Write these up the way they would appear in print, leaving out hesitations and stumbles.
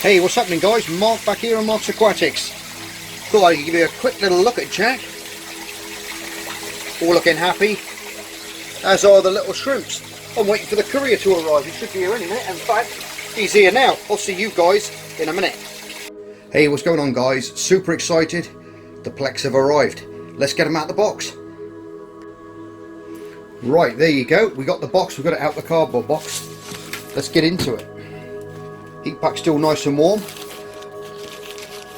Hey, what's happening guys? Mark back here on Mark's Aquatics. Thought I'd give you a quick little look at Jack. All looking happy, as are the little shrimps. I'm waiting for the courier to arrive. He should be here any minute. In fact, he's here now. I'll see you guys in a minute. Hey, what's going on guys? Super excited. The Plecs have arrived. Let's get them out of the box. Right, there you go. We got the box. We've got it out the cardboard box. Let's get into it. Heat pack still nice and warm.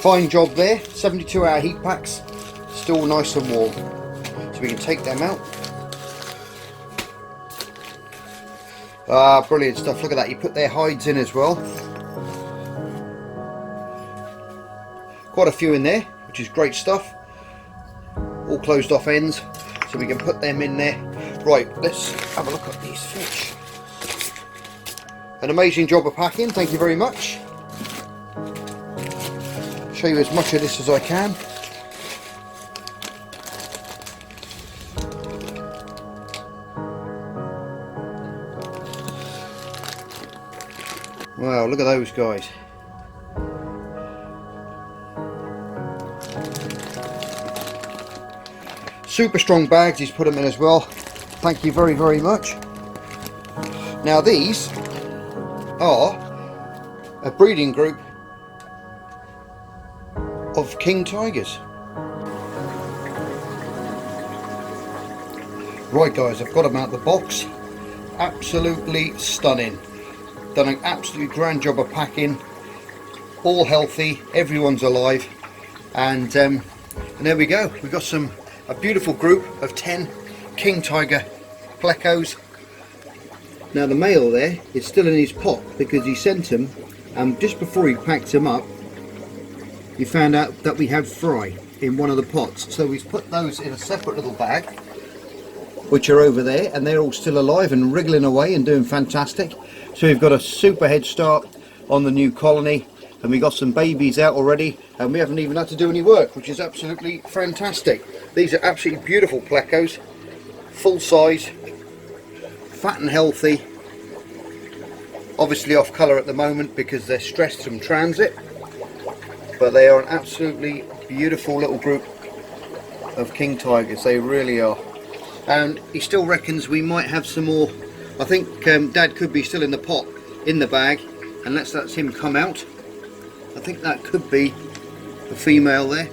Fine job there. 72-hour heat packs. Still nice and warm. So we can take them out. Ah, brilliant stuff. Look at that. You put their hides in as well. Quite a few in there, which is great stuff. All closed off ends, so we can put them in there. Right, let's have a look at these fish. An amazing job of packing, thank you very much. Show you as much of this as I can. Wow, look at those guys. Super strong bags he's put them in as well. Thank you very, very much. Now these are a breeding group of king tigers. Right guys, I've got them out of the box. Absolutely stunning. Done an absolutely grand job of packing. All healthy, everyone's alive, and there we go. We've got a beautiful group of 10 king tiger plecos. Now the male there is still in his pot because he sent him, and just before he packed him up, he found out that we had fry in one of the pots. So he's put those in a separate little bag, which are over there, and they're all still alive and wriggling away and doing fantastic. So we've got a super head start on the new colony, and we got some babies out already, and we haven't even had to do any work, which is absolutely fantastic. These are absolutely beautiful plecos, full size, fat and healthy. Obviously off colour at the moment because they're stressed from transit, but they are an absolutely beautiful little group of king tigers. They really are. And he still reckons we might have some more. I think Dad could be still in the pot, in the bag, unless that's him come out. I think that could be the female there,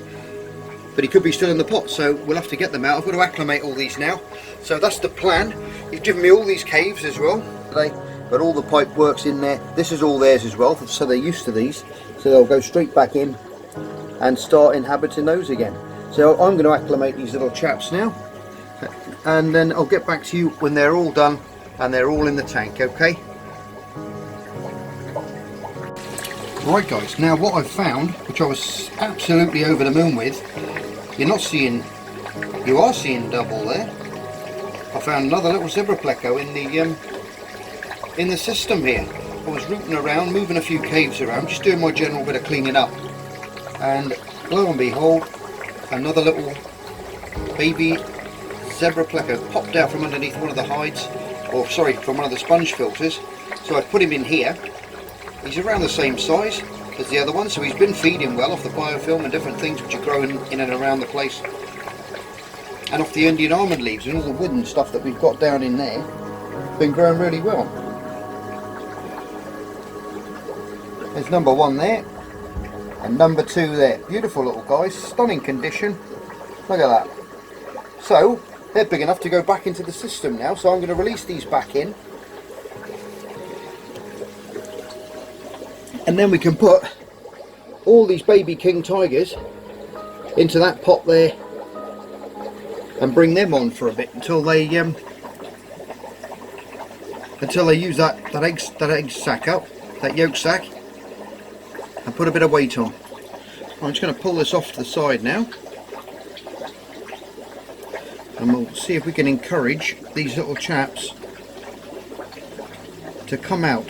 but he could be still in the pot, so we'll have to get them out. I've got to acclimate all these now, so that's the plan. He's given me all these caves as well today, but all the pipe works in there. This is all theirs as well, so they're used to these, so they'll go straight back in and start inhabiting those again. So I'm going to acclimate these little chaps now, and then I'll get back to you when they're all done and they're all in the tank, okay? Right guys, now what I've found, which I was absolutely over the moon with, you are seeing double there. I found another little zebra pleco in the system here. I was rooting around, moving a few caves around, just doing my general bit of cleaning up, and lo and behold, another little baby zebra pleco popped out from underneath one of the hides, or sorry, from one of the sponge filters. So I put him in here. He's around the same size as the other one, so he's been feeding well off the biofilm and different things which are growing in and around the place, and off the Indian almond leaves and all the wood and stuff that we've got down in there. Been growing really well. There's number one there and number two there. Beautiful little guys, stunning condition. Look at that. So they're big enough to go back into the system now, so I'm going to release these back in, and then we can put all these baby king tigers into that pot there and bring them on for a bit until they use that egg sac up, that yolk sac, and put a bit of weight on. I'm just going to pull this off to the side now, and we'll see if we can encourage these little chaps to come out.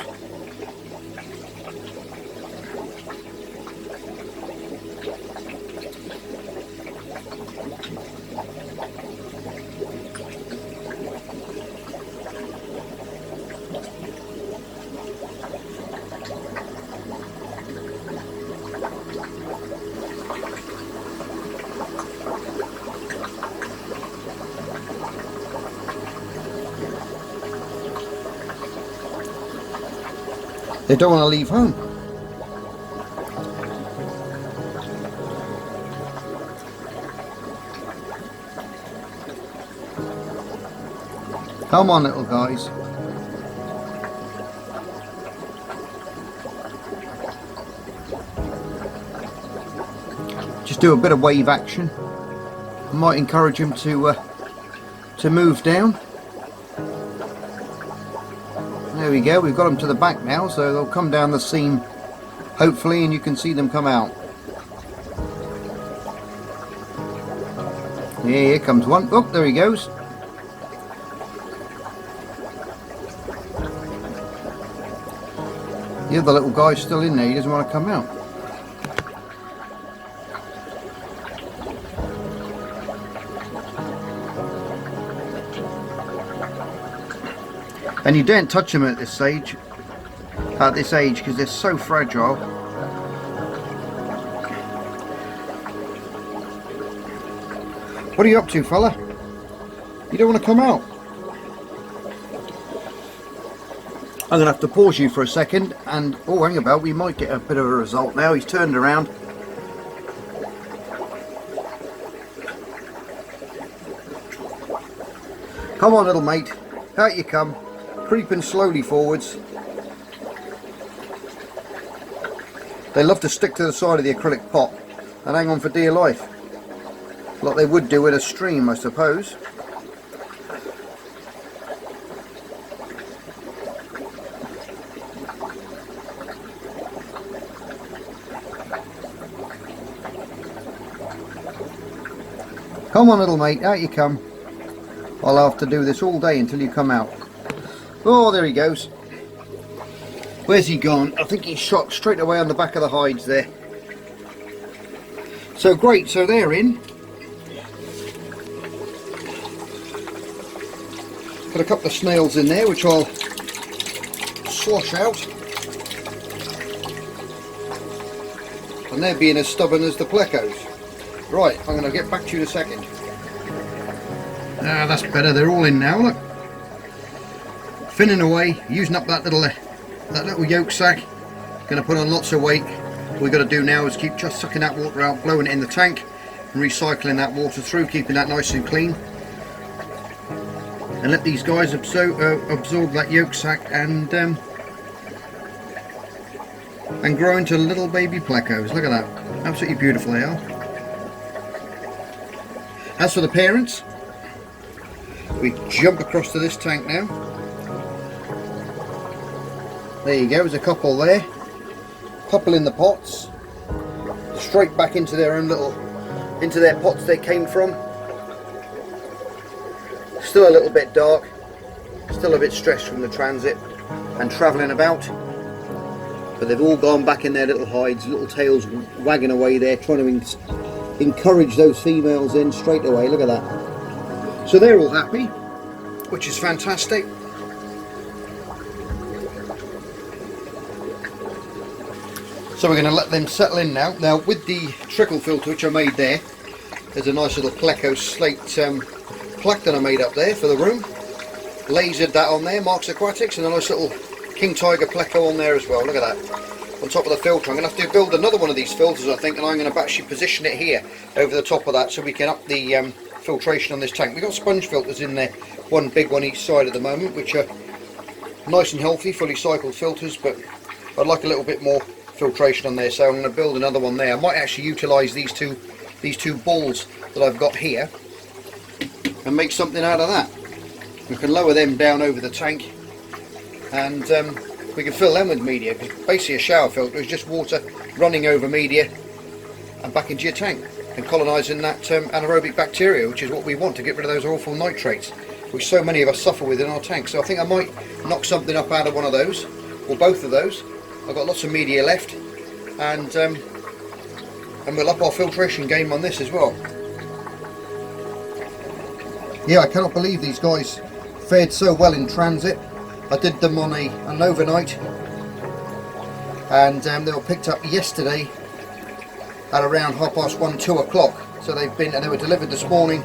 They don't want to leave home. Come on, little guys. Just do a bit of wave action. I might encourage them to move down. There we go, we've got them to the back now, so they'll come down the seam hopefully, and you can see them come out. Yeah, here comes one. Oh, there he goes. The other little guy's still in there, he doesn't want to come out. And you don't touch them at this age, because they're so fragile. What are you up to, fella? You don't want to come out? I'm going to have to pause you for a second and, oh, hang about, we might get a bit of a result now. He's turned around. Come on, little mate, out you come, creeping slowly forwards. They love to stick to the side of the acrylic pot and hang on for dear life, like they would do in a stream, I suppose. Come on, little mate, out you come. I'll have to do this all day until you come out. Oh, there he goes. Where's he gone? I think he's shot straight away on the back of the hides there. So great, so they're in. Got a couple of snails in there which I'll slosh out. And they're being as stubborn as the Plecos. Right, I'm going to get back to you in a second. Ah, that's better, they're all in now, look. Finning away, using up that little yolk sac. Going to put on lots of weight. What we've got to do now is keep just sucking that water out, blowing it in the tank, and recycling that water through, keeping that nice and clean. And let these guys absorb that yolk sac and grow into little baby Plecos. Look at that, absolutely beautiful they are. As for the parents, we jump across to this tank now. There you go, there's a couple there. Couple in the pots. Straight back into their own into their pots they came from. Still a little bit dark. Still a bit stressed from the transit and travelling about. But they've all gone back in their little hides, little tails wagging away there, trying to encourage those females in straight away. Look at that. So they're all happy, which is fantastic. So we're going to let them settle in now. Now with the trickle filter which I made there, there's a nice little Pleco slate plaque that I made up there for the room. Lasered that on there, Marks Aquatics, and a nice little King Tiger Pleco on there as well. Look at that. On top of the filter. I'm going to have to build another one of these filters, I think, and I'm going to actually position it here over the top of that so we can up the filtration on this tank. We've got sponge filters in there, one big one each side at the moment, which are nice and healthy, fully cycled filters, but I'd like a little bit more filtration on there, so I'm going to build another one there. I might actually utilise these two balls that I've got here and make something out of that. We can lower them down over the tank and we can fill them with media, because basically a shower filter is just water running over media and back into your tank and colonising that anaerobic bacteria, which is what we want to get rid of those awful nitrates which so many of us suffer with in our tank. So I think I might knock something up out of one of those, or both of those. I've got lots of media left, and we'll up our filtration game on this as well. Yeah, I cannot believe these guys fared so well in transit. I did them on an overnight, and they were picked up yesterday at around 1:30, 2 o'clock. So they've been, and they were delivered this morning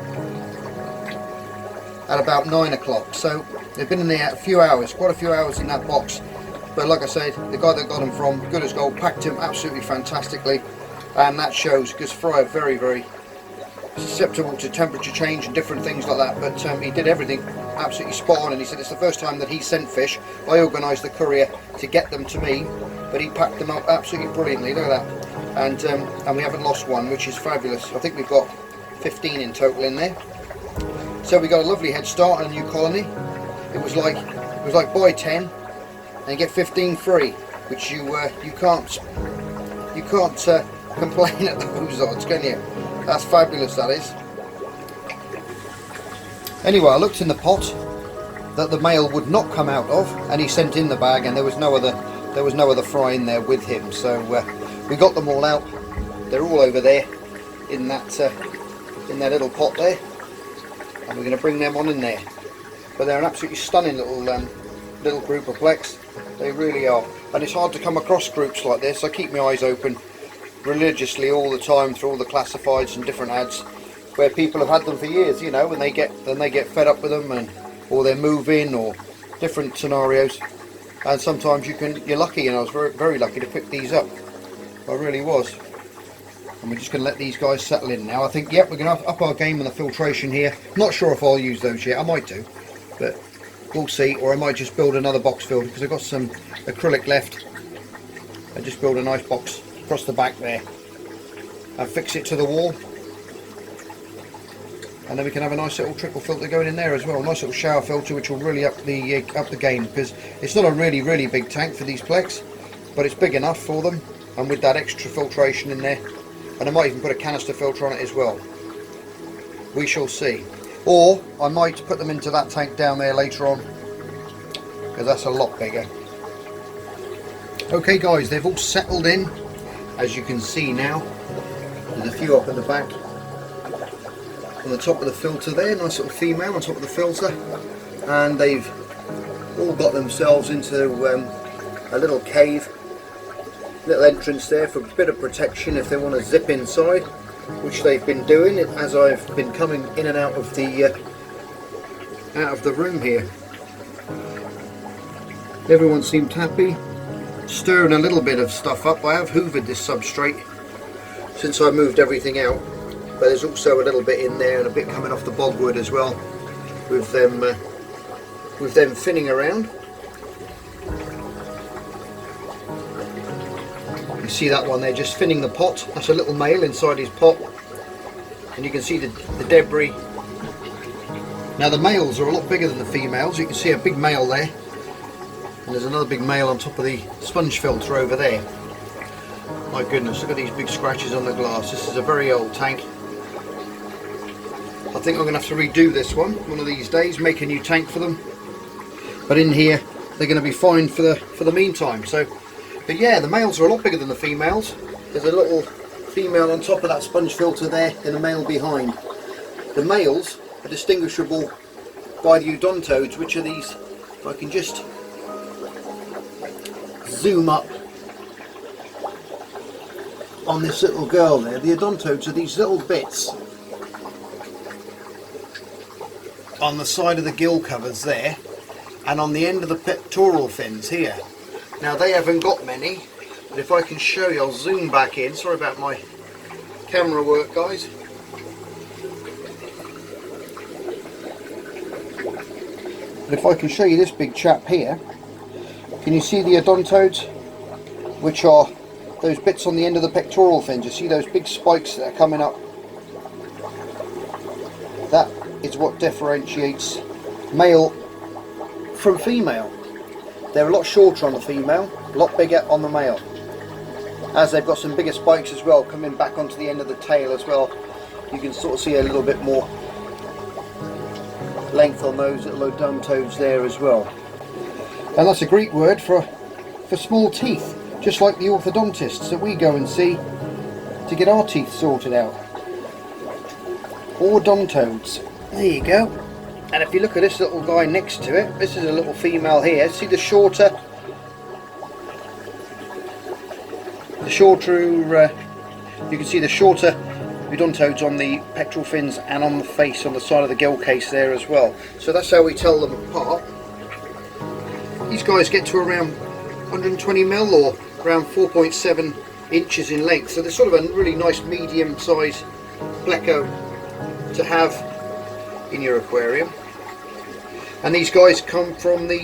at about 9 o'clock. So they've been in there a few hours, quite a few hours in that box. But like I said, the guy that got them from, good as gold, packed him absolutely fantastically, and that shows, because fry are very, very susceptible to temperature change and different things like that. But he did everything absolutely spot on, and he said it's the first time that he sent fish. I organised the courier to get them to me, but he packed them up absolutely brilliantly. Look at that. And we haven't lost one, which is fabulous. I think we've got 15 in total in there. So we got a lovely head start on a new colony. It was like buy 10 and get 15 free, which you can't complain at those odds, can you? That's fabulous, that is. Anyway, I looked in the pot that the male would not come out of, and he sent in the bag, and there was no other fry in there with him. So we got them all out. They're all over there in that little pot there, and we're going to bring them on in there. But they're an absolutely stunning little group of Plecs. They really are, and it's hard to come across groups like this. I keep my eyes open religiously all the time through all the classifieds and different ads where people have had them for years, you know, and they get fed up with them, or they're moving, or different scenarios. And sometimes you're lucky, and I was very, very lucky to pick these up. I really was. And we're just going to let these guys settle in now. I think, yep, we're going to up our game on the filtration here. Not sure if I'll use those yet. I might do, but we'll see. Or I might just build another box filter, because I've got some acrylic left. I just build a nice box across the back there and fix it to the wall. And then we can have a nice little trickle filter going in there as well. A nice little shower filter, which will really up the game, because it's not a really, really big tank for these Plecs, but it's big enough for them. And with that extra filtration in there, and I might even put a canister filter on it as well. We shall see. Or I might put them into that tank down there later on, because that's a lot bigger. Okay guys, they've all settled in, as you can see now. There's a few up at the back. On the top of the filter there, nice little female on top of the filter. And they've all got themselves into a little cave. Little entrance there for a bit of protection if they want to zip inside, which they've been doing as I've been coming in and out of the room here. Everyone seemed happy. Stirring a little bit of stuff up. I have hoovered this substrate since I moved everything out, but there's also a little bit in there and a bit coming off the bogwood as well, with them finning around. You see that one there just finning the pot. That's a little male inside his pot, and you can see the debris. Now the males are a lot bigger than the females. You can see a big male there, and there's another big male on top of the sponge filter over there. My goodness, look at these big scratches on the glass. This is a very old tank. I think I'm going to have to redo this one of these days, make a new tank for them. But in here they're going to be fine for the meantime. So, but yeah, the males are a lot bigger than the females. There's a little female on top of that sponge filter there and a male behind. The males are distinguishable by the odontodes, which are these, if I can just zoom up on this little girl there. The odontodes are these little bits on the side of the gill covers there, and on the end of the pectoral fins here. Now they haven't got many, but if I can show you, I'll zoom back in. Sorry about my camera work, guys. But if I can show you this big chap here, can you see the odontodes, which are those bits on the end of the pectoral fins? You see those big spikes that are coming up? That is what differentiates male from female. They're a lot shorter on the female, a lot bigger on the male, as they've got some bigger spikes as well coming back onto the end of the tail as well. You can sort of see a little bit more length on those little odontodes there as well. And that's a Greek word for small teeth, just like the orthodontists that we go and see to get our teeth sorted out. Odontodes. There you go. And if you look at this little guy next to it, this is a little female here. See the shorter You can see the shorter odontodes on the pectoral fins and on the face, on the side of the gill case there as well. So that's how we tell them apart. These guys get to around 120 mil or around 4.7 inches in length. So they're sort of a really nice medium sized Pleco to have in your aquarium. And these guys come from the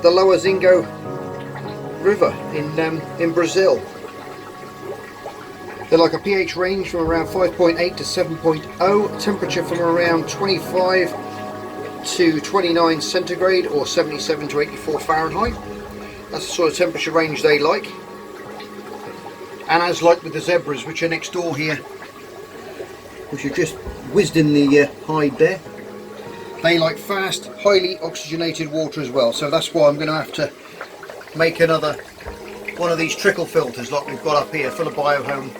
lower Zingo River in Brazil. They're like a pH range from around 5.8 to 7.0, temperature from around 25 to 29 centigrade or 77 to 84 Fahrenheit. That's the sort of temperature range they like. And as like with the zebras, which are next door here, which are just whizzed in the hide there, they like fast, highly oxygenated water as well. So that's why I'm going to have to make another one of these trickle filters like we've got up here, full of biohome,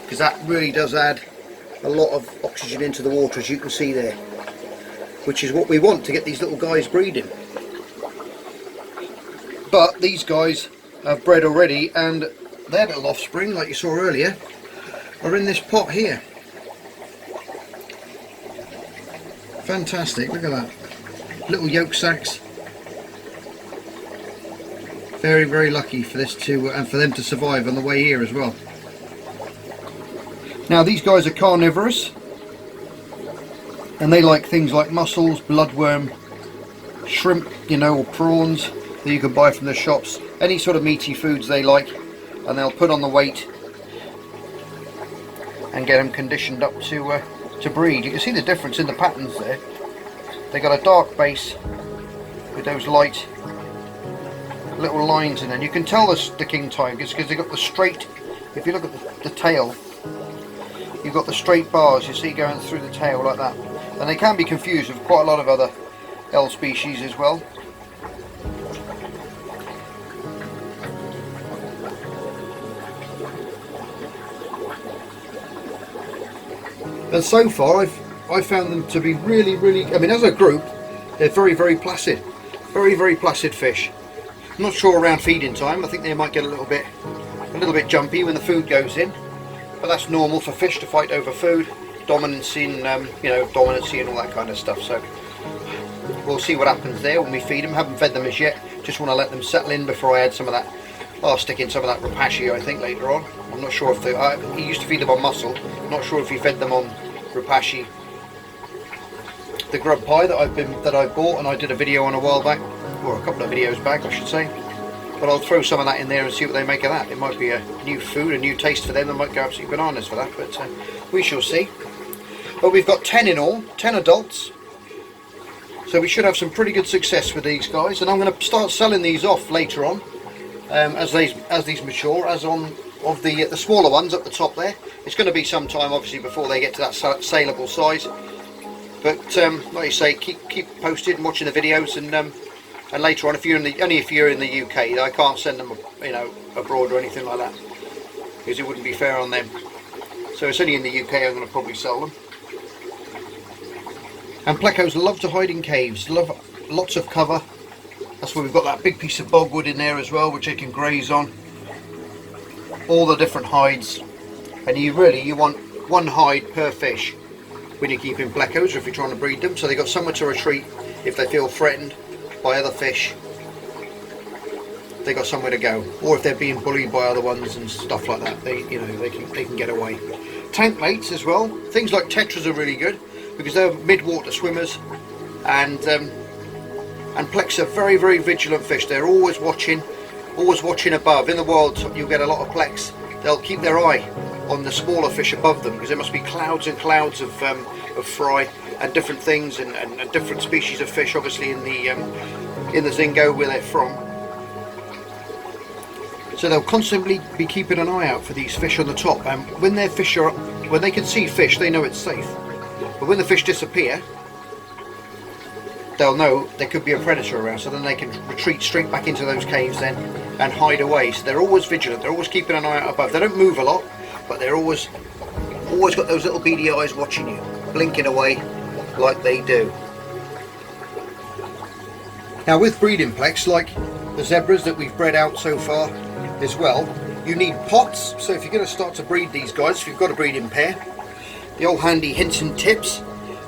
because that really does add a lot of oxygen into the water, as you can see there, which is what we want to get these little guys breeding. But these guys have bred already, and their little offspring, like you saw earlier, are in this pot here. Fantastic, look at that. Little yolk sacs. Very, very lucky for this to, and for them to survive on the way here as well. Now these guys are carnivorous, and they like things like mussels, bloodworm, shrimp, you know, or prawns that you can buy from the shops. Any sort of meaty foods they like, and they'll put on the weight and get them conditioned up to breed. You can see the difference in the patterns there. They got a dark base with those light little lines in there. You can tell the king tigers because they got the straight, if you look at the tail, you've got the straight bars you see going through the tail like that. And they can be confused with quite a lot of other L species as well. And so far I've found them to be really, I mean, as a group they're very, very placid. Very, very placid fish. I'm not sure around feeding time. I think they might get a little bit jumpy when the food goes in, but that's normal for fish to fight over food, dominancy and dominancy and all that kind of stuff. So we'll see what happens there when we feed them. Haven't fed them as yet. Just want to let them settle in before I add some of that. I'll stick in some of that rapashi, I think, later on. I'm not sure if he used to feed them on mussel. Not sure if he fed them on rapashi. The grub pie that I bought and I did a video on a while back, or a couple of videos back I should say, but I'll throw some of that in there and see what they make of that. It might be a new food, a new taste for them. They might go absolutely bananas for that, but we shall see. But we've got 10 in all, 10 adults, so we should have some pretty good success with these guys, and I'm going to start selling these off later on as these mature, as on of the smaller ones up the top there. It's going to be some time obviously before they get to that saleable size, but like you say, keep posted and watching the videos, and later on, only if you're in the UK, I can't send them, abroad or anything like that, because it wouldn't be fair on them. So it's only in the UK I'm going to probably sell them. And Plecos love to hide in caves, love lots of cover. That's why we've got that big piece of bogwood in there as well, which they can graze on. All the different hides, and you want one hide per fish when you're keeping Plecos, or if you're trying to breed them, so they've got somewhere to retreat if they feel threatened by other fish. They got somewhere to go, or if they're being bullied by other ones and stuff like that, they can get away. Tank mates as well. Things like tetras are really good because they're mid-water swimmers, and Plecs are very, very vigilant fish. They're always watching above. In the wild you'll get a lot of Plecs. They'll keep their eye on the smaller fish above them because there must be clouds and clouds of fry and different things and different species of fish, obviously in the Zingo where they're from. So they'll constantly be keeping an eye out for these fish on the top, and when their fish are, when they can see fish, they know it's safe. But when the fish disappear, they'll know there could be a predator around, so then they can retreat straight back into those caves then and hide away. So they're always vigilant, they're always keeping an eye out above. They don't move a lot, but they're always got those little beady eyes watching you, blinking away like they do. Now with breeding Plecs, like the zebras that we've bred out so far as well, You need pots, so if you're going to start to breed these guys, if you've got to breed in pair, the old handy hints and tips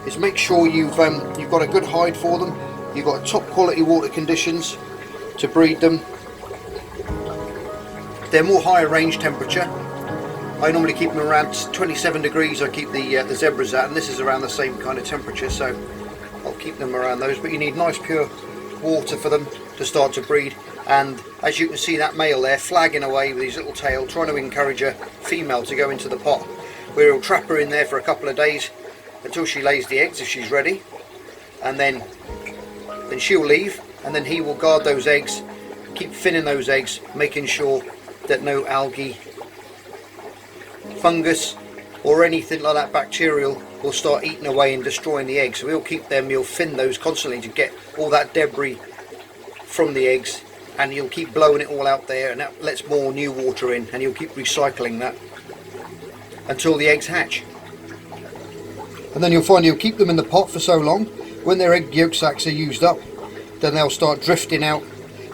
is make sure you've got a good hide for them, you've got top quality water conditions to breed them. They're more higher range temperature. I normally keep them around 27 degrees. I keep the zebras at, and this is around the same kind of temperature, so I'll keep them around those. But you need nice pure water for them to start to breed. And as you can see, that male there flagging away with his little tail, trying to encourage a female to go into the pot, where he'll trap her in there for a couple of days until she lays the eggs if she's ready, and then she'll leave, and then he will guard those eggs, keep finning those eggs, making sure that no algae, fungus or anything like that bacterial will start eating away and destroying the eggs. So he'll keep them, he'll fin those constantly to get all that debris from the eggs, and he'll keep blowing it all out there, and that lets more new water in, and he'll keep recycling that until the eggs hatch. And then you'll find he'll keep them in the pot for so long, when their egg yolk sacs are used up, then they'll start drifting out.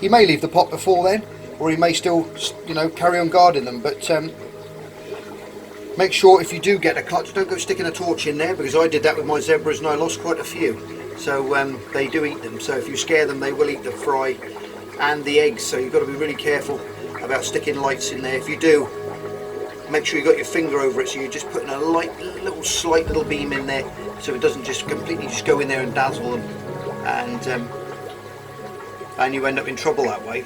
He may leave the pot before then, or he may still, you know, carry on guarding them, but make sure if you do get a clutch, don't go sticking a torch in there, because I did that with my zebras and I lost quite a few. So they do eat them, so if you scare them they will eat the fry and the eggs, so you've got to be really careful about sticking lights in there. If you do, make sure you got your finger over it, so you're just putting a slight little beam in there, so it doesn't just completely just go in there and dazzle them, and you end up in trouble that way.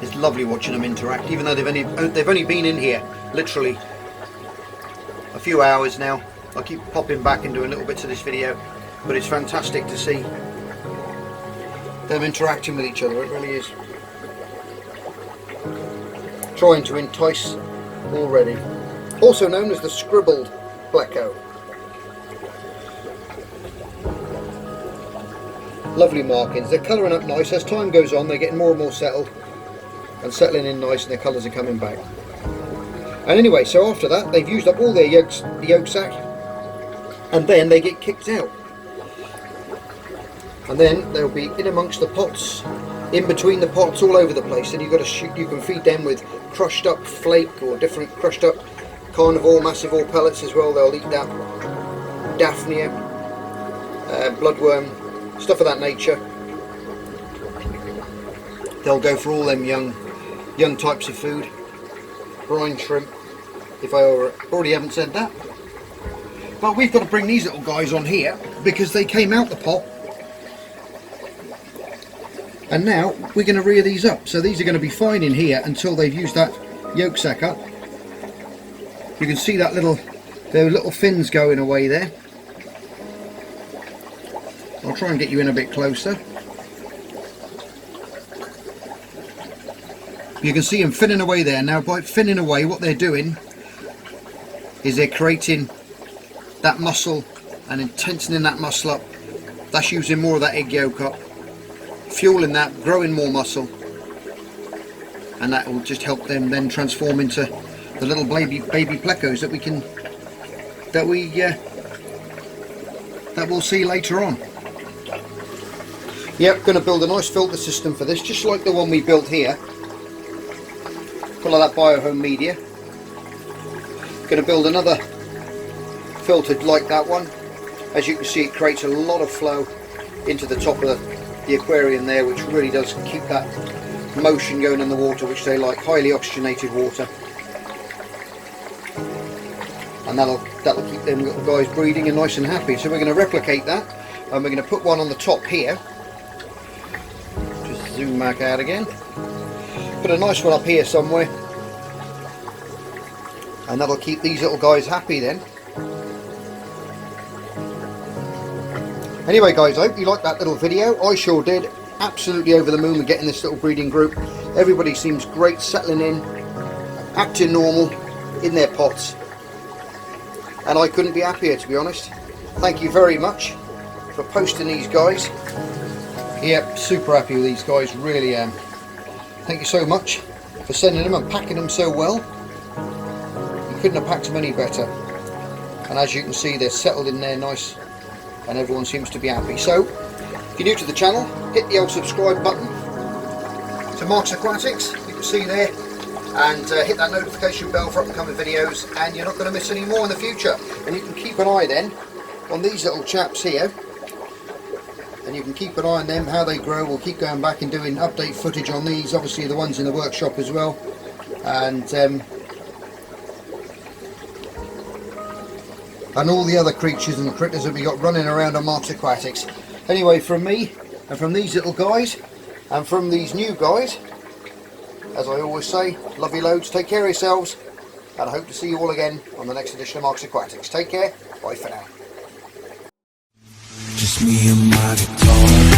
It's lovely watching them interact, even though they've only been in here literally a few hours now. I'll keep popping back and doing little bits of this video, but it's fantastic to see them interacting with each other. It really is. Trying to entice already. Also known as the scribbled Pleco. Lovely markings. They're colouring up nice. As time goes on, they're getting more and more settled and settling in nice, and their colours are coming back. And anyway, so after that, they've used up all their yolks, the yolk sac, and then they get kicked out. And then they'll be in amongst the pots, in between the pots, all over the place. And you've got to shoot. You can feed them with crushed up flake or different crushed up carnivore, massivore pellets as well. They'll eat that. Daphnia, bloodworm, stuff of that nature. They'll go for all them young types of food. Brine shrimp, if I already haven't said that. But we've got to bring these little guys on here because they came out the pot, and now we're going to rear these up. So these are going to be fine in here until they've used that yolk sac up. You can see that their little fins going away there. I'll try and get you in a bit closer. You can see them finning away there. Now by finning away, what they're doing is they're creating that muscle and intensing that muscle up. That's using more of that egg yolk up, fueling that, growing more muscle, and that will just help them then transform into the little baby plecos that we'll see later on. Yep, going to build a nice filter system for this, just like the one we built here, full of that biohome media. Going to build another filtered like that one. As you can see, it creates a lot of flow into the top of the aquarium there, which really does keep that motion going in the water, which they like, highly oxygenated water. And that'll keep them little guys breeding and nice and happy. So we're going to replicate that, and we're going to put one on the top here. Just zoom back out again. Put a nice one up here somewhere, and that'll keep these little guys happy then. Anyway guys, I hope you liked that little video. I sure did. Absolutely over the moon with getting this little breeding group. Everybody seems great, settling in, acting normal in their pots, and I couldn't be happier, to be honest. Thank you very much for posting these guys. Yep, super happy with these guys, really am. Thank you so much for sending them and packing them so well. You couldn't have packed them any better. And as you can see, they're settled in there nice, and everyone seems to be happy. So, if you're new to the channel, hit the old subscribe button to Mark's Aquatics. see there, and hit that notification bell for upcoming videos, and you're not going to miss any more in the future. And you can keep an eye then on these little chaps here, and you can keep an eye on them, how they grow. We'll keep going back and doing update footage on these, obviously the ones in the workshop as well, and all the other creatures and critters that we got running around on Marks Aquatics. Anyway, from me and from these little guys and from these new guys, as I always say, love you loads, take care of yourselves, and I hope to see you all again on the next edition of Marks Aquatics. Take care, bye for now. Just me and my guitar.